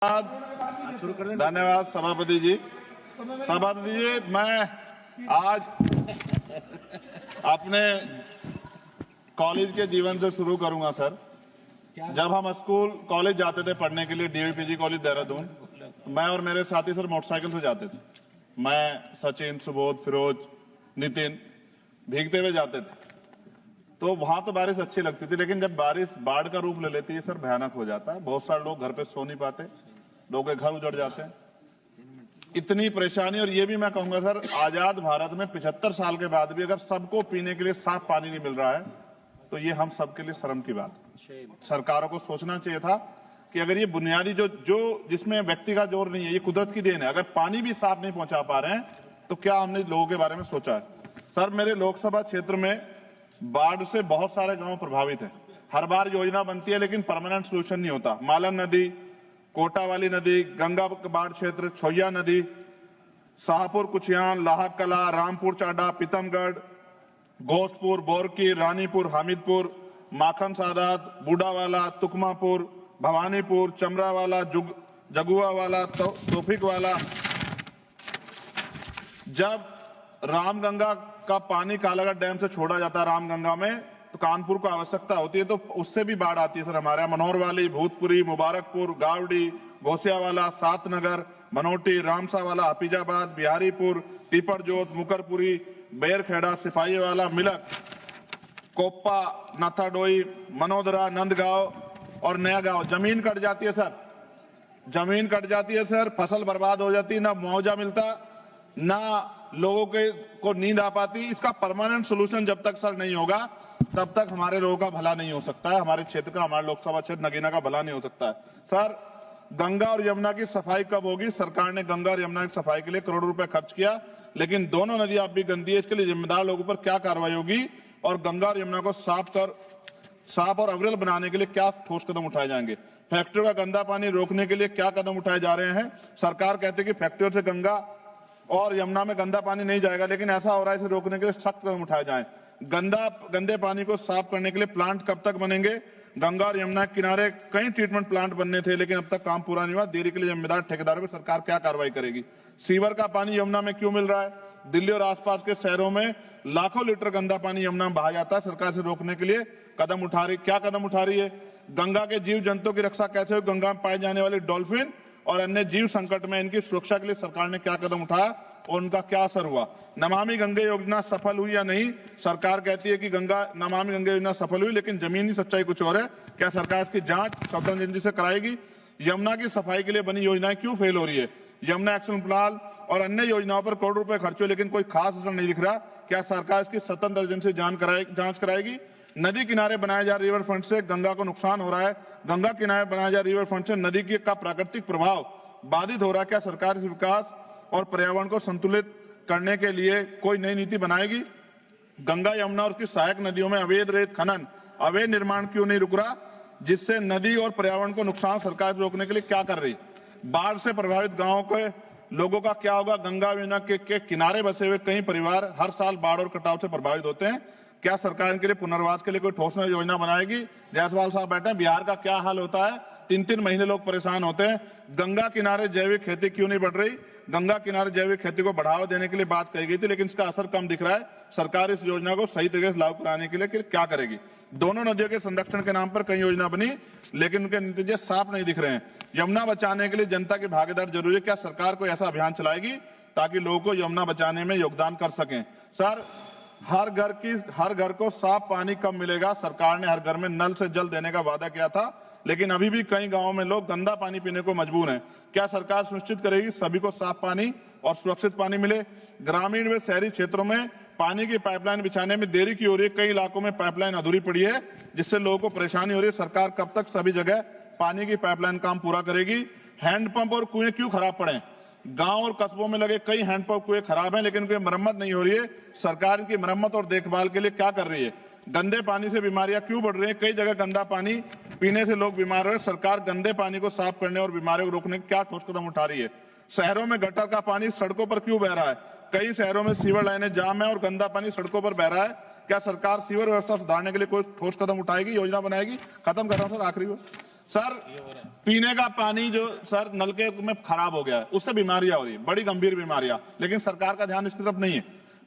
धन्यवाद सभापति जी। सभापति जी, मैं आज अपने कॉलेज के जीवन से शुरू करूंगा सर। जब हम स्कूल कॉलेज जाते थे पढ़ने के लिए, डीवीपीजी कॉलेज देहरादून, मैं और मेरे साथी सर मोटरसाइकिल से जाते थे। मैं, सचिन, सुबोध, फिरोज, नितिन भीगते हुए जाते थे। तो वहां तो बारिश अच्छी लगती थी, लेकिन जब बारिश बाढ़ का रूप ले लेती है सर, भयानक हो जाता है। बहुत सारे लोग घर पे सो नहीं पाते, लोगों के घर उजड़ जाते हैं। इतनी परेशानी। और ये भी मैं कहूंगा सर, आजाद भारत में 75 साल के बाद भी अगर सबको पीने के लिए साफ पानी नहीं मिल रहा है, तो ये हम सबके लिए शर्म की बात है। सरकारों को सोचना चाहिए था कि अगर ये बुनियादी जो जिसमें व्यक्ति का जोर नहीं है, ये कुदरत की देन है, अगर पानी भी साफ नहीं पहुंचा पा रहे हैं, तो क्या हमने लोगों के बारे में सोचा है? सर, मेरे लोकसभा क्षेत्र में बाढ़ से बहुत सारे गांव प्रभावित हैं। हर बार योजना बनती है, लेकिन परमानेंट सोल्यूशन नहीं होता। मालन नदी, कोटा वाली नदी, गंगा बाढ़ क्षेत्र, छोया नदी, शाहपुर कुचियान, लाहक कला, रामपुर चाडा, पीतमगढ़, घोषपुर, बोरकी, रानीपुर, हामिदपुर, माखन सादात, बूढ़ावाला, तुकमापुर, भवानीपुर, चमरावाला, जगुआवाला, तोफिक वाला। जब रामगंगा का पानी कालागढ़ डैम से छोड़ा जाता है रामगंगा में, तो कानपुर को आवश्यकता होती है, तो उससे भी बाढ़ आती है सर। हमारे यहाँ मनोहरवाली, भूतपुरी, मुबारकपुर, गावड़ी, घोसियावाला, सातनगर, बनोटी, रामसावाला, हफीजाबाद, बिहारीपुर, तीपरजोत, मुकरपुरी, बेरखेड़ा, सिपाहीवाला, मिलक, कोप्पा, नाथाडोई, मनोदरा, नंदगांव और नया गांव। जमीन कट जाती है सर, जमीन कट जाती है सर, फसल बर्बाद हो जाती है, ना मुआवजा मिलता, ना लोगों को नींद आ पाती। इसका परमानेंट सोल्यूशन जब तक सर नहीं होगा, तब तक हमारे लोगों का भला नहीं हो सकता है, हमारे क्षेत्र का, हमारे लोकसभा क्षेत्र नगीना का भला नहीं हो सकता है। सर, गंगा और यमुना की सफाई कब होगी? सरकार ने गंगा और यमुना की सफाई के लिए करोड़ों रुपए खर्च किया, लेकिन दोनों नदी अब भी गंदी है। इसके लिए जिम्मेदार लोगों पर क्या कार्रवाई होगी, और गंगा और यमुना को साफ और अविरल बनाने के लिए क्या ठोस कदम उठाए जाएंगे? फैक्ट्रियों का गंदा पानी रोकने के लिए क्या कदम उठाए जा रहे हैं? सरकार कहती है कि फैक्ट्रियों से गंगा और यमुना में गंदा पानी नहीं जाएगा, लेकिन ऐसा हो रहा है, इसे रोकने के लिए सख्त कदम उठाए जाएं। गंदे पानी को साफ करने के लिए प्लांट कब तक बनेंगे? गंगा और यमुना के किनारे कई ट्रीटमेंट प्लांट बनने थे, लेकिन अब तक काम पूरा नहीं हुआ। देरी के लिए जिम्मेदार ठेकेदारों पर सरकार क्या कार्रवाई करेगी? सीवर का पानी यमुना में क्यों मिल रहा है? दिल्ली और आसपास के शहरों में लाखों लीटर गंदा पानी यमुना में बहा जाता है। सरकार से रोकने के लिए क्या कदम उठा रही है? गंगा के जीव जंतुओं की रक्षा कैसे हो? गंगा में पाए जाने वाले डॉल्फिन और अन्य जीव संकट में इनकी सुरक्षा के लिए सरकार ने क्या कदम उठाया और उनका क्या असर हुआ? नमामि गंगे योजना सफल हुई या नहीं? सरकार कहती है कि नमामि गंगे योजना सफल हुई, लेकिन जमीनी सच्चाई कुछ और है। क्या सरकार इसकी जांच स्वतंत्र एजेंसी से कराएगी? यमुना की सफाई के लिए बनी योजनाएं क्यों फेल हो रही है? यमुना एक्शन प्लान और अन्य योजनाओं पर करोड़ों रुपए खर्च हुए, लेकिन कोई खास असर नहीं दिख रहा। क्या सरकार इसकी स्वतंत्र एजेंसी जांच कराएगी? नदी किनारे बनाए जा रिवर फ्रंट से गंगा को नुकसान हो रहा है। गंगा किनारे बनाए जा रिवर फ्रंट से नदी का प्राकृतिक प्रभाव बाधित हो रहा है। क्या सरकार इस विकास और पर्यावरण को संतुलित करने के लिए कोई नई नीति बनाएगी? गंगा, यमुना और उसकी सहायक नदियों में अवैध रेत खनन, अवैध निर्माण क्यों नहीं रुक रहा, जिससे नदी और पर्यावरण को नुकसान सरकार रोकने के लिए क्या कर रही? बाढ़ से प्रभावित गांवों के लोगों का क्या होगा? गंगा यमुना के किनारे बसे हुए कई परिवार हर साल बाढ़ और कटाव से प्रभावित होते हैं। क्या सरकार इनके लिए पुनर्वास के लिए कोई ठोस योजना बनाएगी? जायसवाल साहब बैठे हैं, बिहार का क्या हाल होता है? 3-3 महीने लोग परेशान होते हैं। गंगा किनारे जैविक खेती क्यों नहीं बढ़ रही? गंगा किनारे जैविक खेती को बढ़ावा देने के लिए बात कही गई थी, लेकिन इसका असर कम दिख रहा है। सरकार इस योजना को सही तरीके से लागू कराने के लिए क्या करेगी? दोनों नदियों के संरक्षण के नाम पर कई योजना बनी, लेकिन उनके नतीजे साफ नहीं दिख रहे हैं। यमुना बचाने के लिए जनता की भागीदारी जरूरी है। क्या सरकार कोई ऐसा अभियान चलाएगी ताकि लोगों को यमुना बचाने में योगदान कर सकें? सर, हर घर को साफ पानी कब मिलेगा? सरकार ने हर घर में नल से जल देने का वादा किया था, लेकिन अभी भी कई गांवों में लोग गंदा पानी पीने को मजबूर हैं। क्या सरकार सुनिश्चित करेगी सभी को साफ पानी और सुरक्षित पानी मिले? ग्रामीण व शहरी क्षेत्रों में पानी की पाइपलाइन बिछाने में देरी क्यों हो रही है? कई इलाकों में पाइपलाइन अधूरी पड़ी है, जिससे लोगों को परेशानी हो रही है। सरकार कब तक सभी जगह पानी की पाइपलाइन काम पूरा करेगी? हैंडपंप और कुएं क्यों खराब पड़े? गांव और कस्बों में लगे कई हैंडपंप कुएं खराब हैं, लेकिन उनकी मरम्मत नहीं हो रही है। सरकार इनकी मरम्मत और देखभाल के लिए क्या कर रही है? गंदे पानी से बीमारियां क्यों बढ़ रही हैं? कई जगह गंदा पानी पीने से लोग बीमार हो रहे हैं। सरकार गंदे पानी को साफ करने और बीमारियों को रोकने के क्या ठोस कदम उठा रही है? शहरों में गटर का पानी सड़कों पर क्यों बह रहा है? कई शहरों में सीवर लाइनें जाम है और गंदा पानी सड़कों पर बह रहा है। क्या सरकार सीवर व्यवस्था सुधारने के लिए कोई ठोस कदम उठाएगी, योजना बनाएगी? खत्म कर रहा हूं सर, आखिरी सर पीने का पानी जो सर नलके में खराब हो गया है, उससे बीमारियां हो रही है, बड़ी गंभीर बीमारियां, लेकिन सरकार का ध्यान इसकी तरफ नहीं है।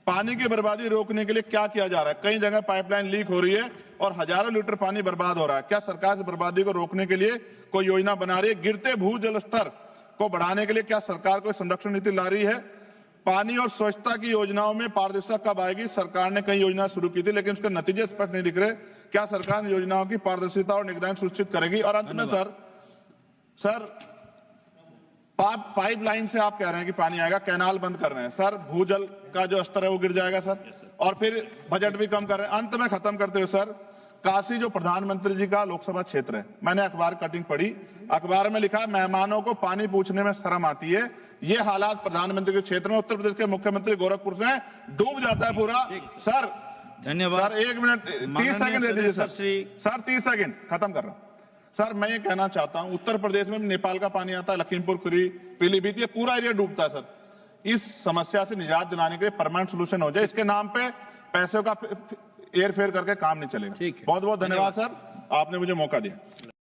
पानी की बर्बादी रोकने के लिए क्या किया जा रहा है? कई जगह पाइपलाइन लीक हो रही है और हजारों लीटर पानी बर्बाद हो रहा है। क्या सरकार इस बर्बादी को रोकने के लिए कोई योजना बना रही है? गिरते भूजल स्तर को बढ़ाने के लिए क्या सरकार कोई संरक्षण नीति ला रही है? पानी और स्वच्छता की योजनाओं में पारदर्शिता कब आएगी? सरकार ने कई योजना शुरू की थी, लेकिन उसके नतीजे स्पष्ट नहीं दिख रहे। क्या सरकार योजनाओं की पारदर्शिता और निगरानी सुनिश्चित करेगी? और अंत में सर पाइपलाइन से आप कह रहे हैं कि पानी आएगा, कैनाल बंद कर रहे हैं सर, भूजल का जो स्तर है वो गिर जाएगा सर, और फिर बजट भी कम कर रहे हैं। अंत में खत्म करते हुए सर, काशी जो प्रधानमंत्री जी का लोकसभा क्षेत्र है, मैंने अखबार कटिंग पढ़ी, अखबार में लिखा मेहमानों को पानी पूछने में शर्म आती है। ये हालात प्रधानमंत्री के क्षेत्र में उत्तर प्रदेश के मुख्यमंत्री गोरखपुर में डूब जाता है पूरा। सर धन्यवाद सर, 1 मिनट 30 सेकंड दे दीजिए सर 30 सेकंड खत्म कर रहा हूं सर। मैं ये कहना चाहता हूं, उत्तर प्रदेश में नेपाल का पानी आता है, लखीमपुर खीरी, पीलीभीत, ये पूरा एरिया डूबता है सर। इस समस्या से निजात दिलाने के लिए परमानेंट सोल्यूशन हो जाए, इसके नाम पे पैसों का हेर फेर करके काम नहीं चलेगा। बहुत बहुत धन्यवाद सर, आपने मुझे मौका दिया।